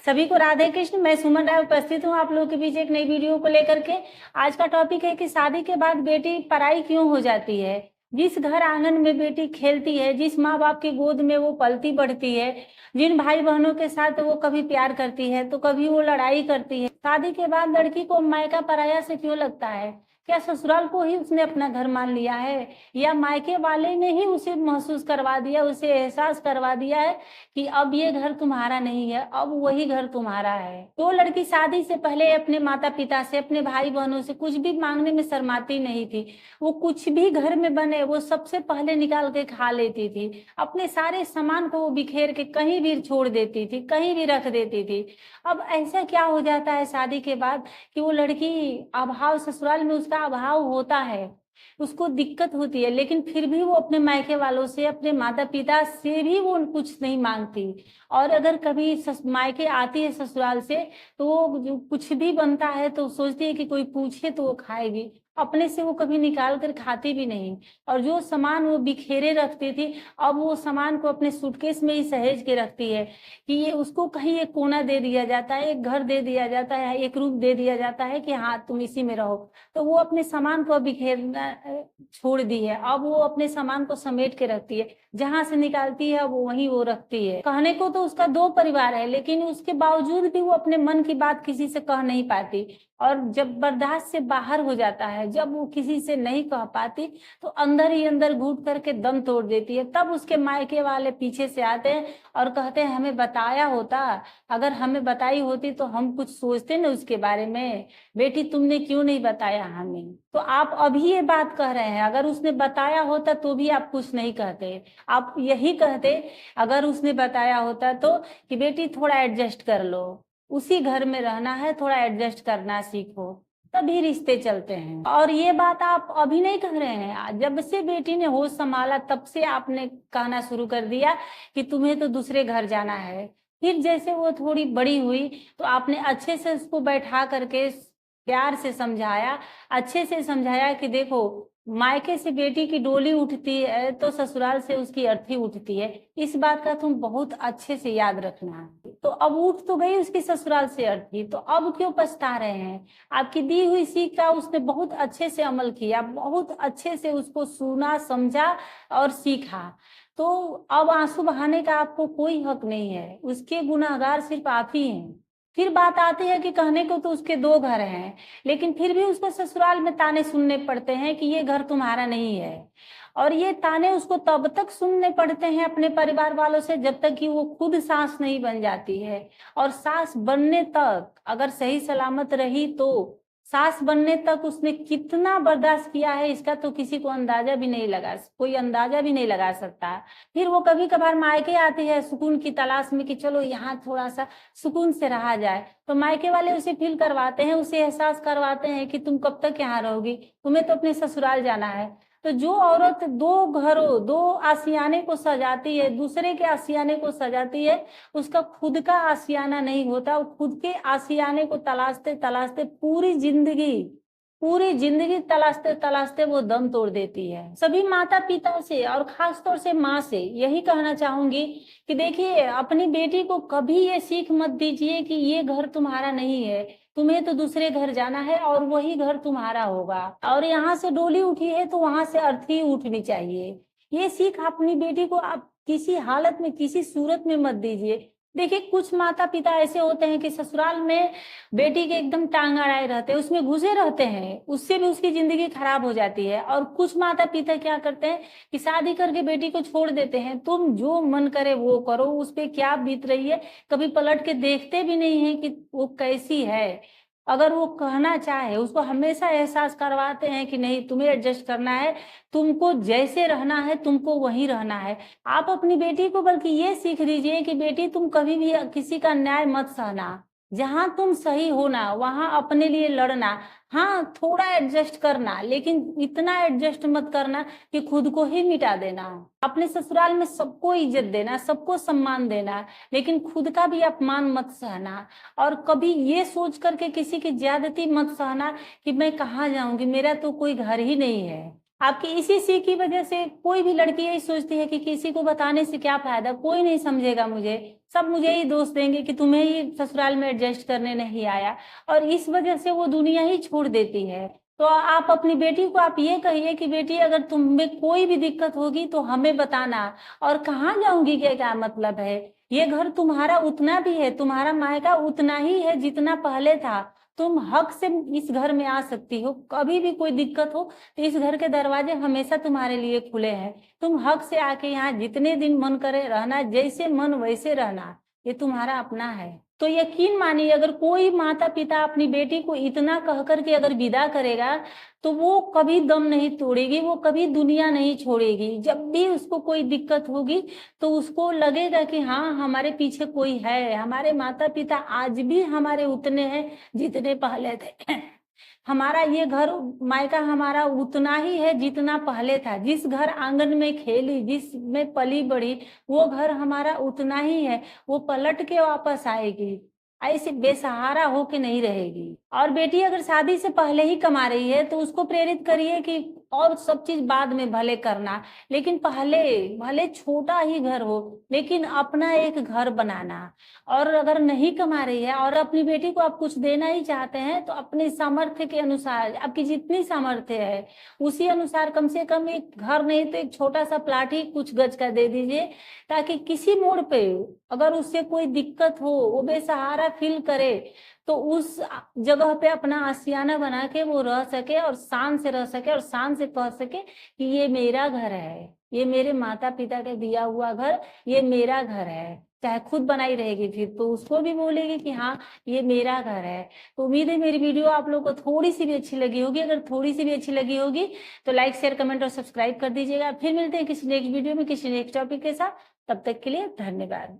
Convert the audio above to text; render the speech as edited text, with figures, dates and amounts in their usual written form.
सभी को राधे कृष्ण। मैं सुमन राय उपस्थित हूँ आप लोगों के बीच एक नई वीडियो को लेकर के। आज का टॉपिक है कि शादी के बाद बेटी पराई क्यों हो जाती है। जिस घर आंगन में बेटी खेलती है, जिस माँ बाप की गोद में वो पलती बढ़ती है, जिन भाई बहनों के साथ वो कभी प्यार करती है तो कभी वो लड़ाई करती है, शादी के बाद लड़की को मायका पराया से क्यों लगता है। क्या ससुराल को ही उसने अपना घर मान लिया है, या मायके वाले ने ही उसे महसूस करवा दिया, उसे एहसास करवा दिया है कि अब ये घर तुम्हारा नहीं है, अब वही घर तुम्हारा है। तो लड़की शादी से पहले अपने माता पिता से, अपने भाई बहनों से कुछ भी मांगने में शर्माती नहीं थी। वो कुछ भी घर में बने वो सबसे पहले निकाल के खा लेती थी। अपने सारे सामान को वो बिखेर के कहीं भी छोड़ देती थी, कहीं भी रख देती थी। अब ऐसा क्या हो जाता है शादी के बाद कि वो लड़की अभाव, ससुराल में उसका अभाव होता है, उसको दिक्कत होती है, लेकिन फिर भी वो अपने मायके वालों से, अपने माता पिता से भी वो कुछ नहीं मांगती। और अगर कभी मायके आती है ससुराल से तो वो जो कुछ भी बनता है तो सोचती है कि कोई पूछे तो वो खाएगी, अपने से वो कभी निकाल कर खाती भी नहीं। और जो सामान वो बिखेरे रखती थी, अब वो सामान को अपने सूटकेस में ही सहेज के रखती है कि ये उसको कहीं एक कोना दे दिया जाता है, एक घर दे दिया जाता है, एक रूम दे दिया जाता है कि हाँ तुम इसी में रहो। तो वो अपने सामान को बिखेरना छोड़ दी है। अब वो अपने सामान को समेट के रखती है, जहां से निकालती है वो वहीं वो रखती है। कहने को तो उसका दो परिवार है, लेकिन उसके बावजूद भी वो अपने मन की बात किसी से कह नहीं पाती। और जब बर्दाश्त से बाहर हो जाता है, जब वो किसी से नहीं कह पाती तो अंदर ही अंदर घुट करके दम तोड़ देती है। तब उसके मायके वाले पीछे से आते हैं और कहते हैं हमें बताया होता, अगर हमें बताई होती तो हम कुछ सोचते ना उसके बारे में, बेटी तुमने क्यों नहीं बताया हमें। तो आप अभी ये बात कह रहे हैं, अगर उसने बताया होता तो भी आप कुछ नहीं कहते, आप यही कहते अगर उसने बताया होता तो कि बेटी थोड़ा एडजस्ट कर लो, उसी घर में रहना है, थोड़ा एडजस्ट करना सीखो, तभी रिश्ते चलते हैं। और ये बात आप अभी नहीं कह रहे हैं, जब से बेटी ने होश संभाला तब से आपने कहना शुरू कर दिया कि तुम्हें तो दूसरे घर जाना है। फिर जैसे वो थोड़ी बड़ी हुई तो आपने अच्छे से उसको बैठा करके प्यार से समझाया, अच्छे से समझाया कि देखो, मायके से बेटी की डोली उठती है तो ससुराल से उसकी अर्थी उठती है, इस बात का तुम बहुत अच्छे से याद रखना। तो अब उठ तो गई उसकी ससुराल से अर्थी, तो अब क्यों पछता रहे हैं। आपकी दी हुई सीख का उसने बहुत अच्छे से अमल किया, बहुत अच्छे से उसको सुना, समझा और सीखा। तो अब आंसू बहाने का आपको कोई हक नहीं है, उसके गुनहगार सिर्फ आप ही हैं। फिर बात आती है कि कहने को तो उसके दो घर हैं, लेकिन फिर भी उसको ससुराल में ताने सुनने पड़ते हैं कि ये घर तुम्हारा नहीं है। और ये ताने उसको तब तक सुनने पड़ते हैं अपने परिवार वालों से जब तक कि वो खुद सास नहीं बन जाती है। और सास बनने तक अगर सही सलामत रही तो सास बनने तक उसने कितना बर्दाश्त किया है इसका तो किसी को अंदाजा भी नहीं लगा, कोई अंदाजा भी नहीं लगा सकता। फिर वो कभी कभार मायके आती है सुकून की तलाश में कि चलो यहाँ थोड़ा सा सुकून से रहा जाए, तो मायके वाले उसे फील करवाते हैं, उसे एहसास करवाते हैं कि तुम कब तक यहाँ रहोगी, तुम्हें तो अपने ससुराल जाना है। तो जो औरत दो घरों, दो आशियाने को सजाती है, दूसरे के आशियाने को सजाती है, उसका खुद का आशियाना नहीं होता। वो खुद के आशियाने को तलाशते तलाशते पूरी जिंदगी तलाशते तलाशते वो दम तोड़ देती है। सभी माता पिता से और खास तौर से माँ से यही कहना चाहूंगी कि देखिए, अपनी बेटी को कभी ये सीख मत दीजिए कि ये घर तुम्हारा नहीं है, तुम्हें तो दूसरे घर जाना है और वही घर तुम्हारा होगा। और यहाँ से डोली उठी है तो वहां से अर्थी उठनी चाहिए। ये सीख अपनी बेटी को आप किसी हालत में, किसी सूरत में मत दीजिए। देखिए, कुछ माता पिता ऐसे होते हैं कि ससुराल में बेटी के एकदम टांग अड़ाए रहते हैं, उसमें घुसे रहते हैं, उससे भी उसकी जिंदगी खराब हो जाती है। और कुछ माता पिता क्या करते हैं कि शादी करके बेटी को छोड़ देते हैं, तुम जो मन करे वो करो, उस पे क्या बीत रही है कभी पलट के देखते भी नहीं है कि वो कैसी है। अगर वो कहना चाहे उसको हमेशा एहसास करवाते हैं कि नहीं, तुम्हें एडजस्ट करना है, तुमको जैसे रहना है तुमको वहीं रहना है। आप अपनी बेटी को बल्कि ये सीख दीजिए कि बेटी तुम कभी भी किसी का न्याय मत सहना, जहां तुम सही होना वहां अपने लिए लड़ना। हाँ, थोड़ा एडजस्ट करना, लेकिन इतना एडजस्ट मत करना कि खुद को ही मिटा देना। अपने ससुराल में सबको इज्जत देना, सबको सम्मान देना, लेकिन खुद का भी अपमान मत सहना। और कभी ये सोच करके किसी की ज्यादती मत सहना कि मैं कहाँ जाऊंगी, मेरा तो कोई घर ही नहीं है। आपकी इसी सी की वजह से कोई भी लड़की यही सोचती है कि किसी को बताने से क्या फायदा, कोई नहीं समझेगा मुझे, सब मुझे ही दोष देंगे कि तुम्हें ही ससुराल में एडजस्ट करने नहीं आया, और इस वजह से वो दुनिया ही छोड़ देती है। तो आप अपनी बेटी को आप ये कहिए कि बेटी अगर तुम्हें कोई भी दिक्कत होगी तो हमें बताना, और कहाँ जाऊंगी के क्या मतलब है, ये घर तुम्हारा उतना भी है, तुम्हारा मायका उतना ही है जितना पहले था। तुम हक से इस घर में आ सकती हो, कभी भी कोई दिक्कत हो तो इस घर के दरवाजे हमेशा तुम्हारे लिए खुले हैं। तुम हक से आके यहाँ जितने दिन मन करे रहना, जैसे मन वैसे रहना, ये तुम्हारा अपना है। तो यकीन मानिए अगर कोई माता पिता अपनी बेटी को इतना कह करके अगर विदा करेगा तो वो कभी दम नहीं तोड़ेगी, वो कभी दुनिया नहीं छोड़ेगी। जब भी उसको कोई दिक्कत होगी तो उसको लगेगा कि हाँ हमारे पीछे कोई है, हमारे माता पिता आज भी हमारे उतने हैं जितने पहले थे। हमारा ये घर मायका हमारा उतना ही है जितना पहले था। जिस घर आंगन में खेली, जिसमें पली बढ़ी, वो घर हमारा उतना ही है, वो पलट के वापस आएगी, ऐसे बेसहारा होके नहीं रहेगी। और बेटी अगर शादी से पहले ही कमा रही है तो उसको प्रेरित करिए कि और सब चीज बाद में भले करना, लेकिन पहले भले छोटा ही घर हो लेकिन अपना एक घर बनाना। और अगर नहीं कमा रही है और अपनी बेटी को आप कुछ देना ही चाहते हैं तो अपने सामर्थ्य के अनुसार, आपकी जितनी सामर्थ्य है उसी अनुसार कम से कम एक घर नहीं तो एक छोटा सा प्लाट ही कुछ गज का दे दीजिए, ताकि किसी मोड़ पे अगर उससे कोई दिक्कत हो, वो बेसहारा फील करे, तो उस जगह पे अपना आशियाना बना के वो रह सके और शान से रह सके और शान से कह सके कि ये मेरा घर है, ये मेरे माता पिता का दिया हुआ घर, ये मेरा घर है। चाहे खुद बनाई रहेगी फिर तो उसको भी बोलेगी कि हाँ ये मेरा घर है। तो उम्मीद है मेरी वीडियो आप लोगों को थोड़ी सी भी अच्छी लगी होगी। अगर थोड़ी सी भी अच्छी लगी होगी तो लाइक शेयर कमेंट और सब्सक्राइब कर दीजिएगा। फिर मिलते हैं किसी नेक्स्ट वीडियो में किसी नेक्स्ट टॉपिक के साथ। तब तक के लिए धन्यवाद।